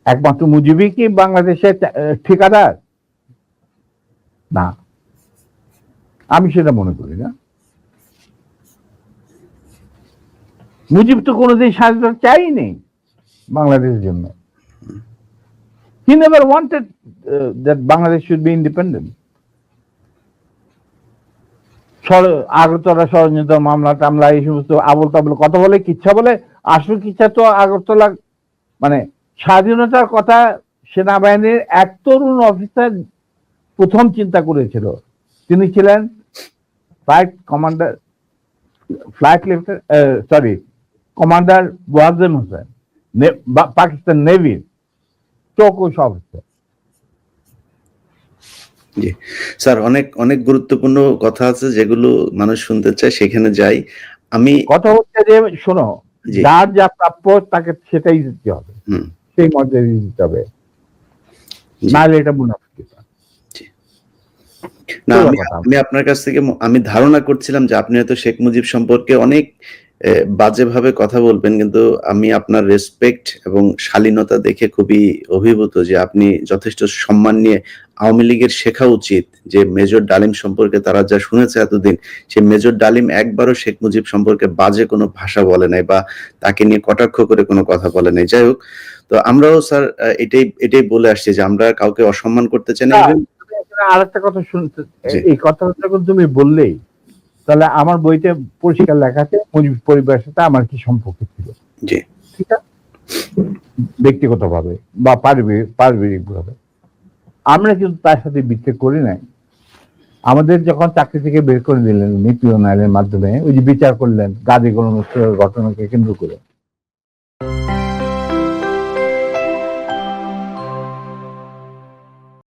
একমাত্র মুজিবই কি বাংলাদেশের ঠিকাদার? না, আমি সেটা মনে করি না। মুজিব তো কোনোদিন স্বাধীনতা চাইনি বাংলাদেশের জন্য। He never wanted that Bangladesh should be independent. Agartala ষড়যন্ত্র মামলা টামলা এই সমস্ত আবল তাবল কথা বলে, কিচ্ছা বলে। আসল কিচ্ছা তো আগরতলা, মানে স্বাধীনতার কথা সেনাবাহিনীর এক তরুণ অফিসার প্রথম চিন্তা করেছিল। তিনি ছিলেন flight commander, commander Wazem Hossain, Pakistan নেভির চৌকস অফিসার। জি স্যার, অনেক অনেক গুরুত্বপূর্ণ কথা আছে যেগুলো মানুষ শুনতে চায়, সেখানে যাই। আমি কথা হচ্ছে যে শোনো, যার যা প্রাপ্য তাকে সেটাই দিতে হবে, সেই মর্যাদা দিতে হবে, নাহলে এটা মুনাফিকি। না, আমি আপনার কাছ থেকে আমি ধারণা করছিলাম যে আপনি হয়তো শেখ মুজিব সম্পর্কে অনেক বাজেভাবে কথা বলবেন, কিন্তু আমি আপনার রেসপেক্ট এবং শালীনতা দেখে খুবই অভিভূত যে আপনি যথেষ্ট সম্মান নিয়ে, আওয়ামী লীগের শেখা উচিত যে মেজর ডালিম সম্পর্কে তারা যা শুনেছে এতদিন, সে মেজর ডালিম একবারও শেখ মুজিব সম্পর্কে বাজে কোনো ভাষা বলে নাই বা তাকে নিয়ে কটাক্ষ করে কোনো কথা বলে নাই। যাই হোক, তো আমরাও স্যার এটাই বলে আসছি যে আমরা কাউকে অসম্মান করতে চাই না। আরেকটা কথা শুনতে, এই কথাটা যখন তুমি বললেই, তাহলে আমার বইতে পরিষ্কার লেখা আছে মুজিব পরিবারের সাথে আমার কি সম্পর্ক ছিল। জি, ঠিক আছে, ব্যক্তিগত ভাবে বা পারিবারিক ভাবে আমরা কিন্তু তার সাথে বিচ্ছেদ করি নাই। আমাদের যখন চাকরি থেকে বের করে দিলেন পিওনাইলের মাধ্যমে, ওই যে বিচার করলেন গাজী গণহত্যার ঘটনাকে কেন্দ্র করে,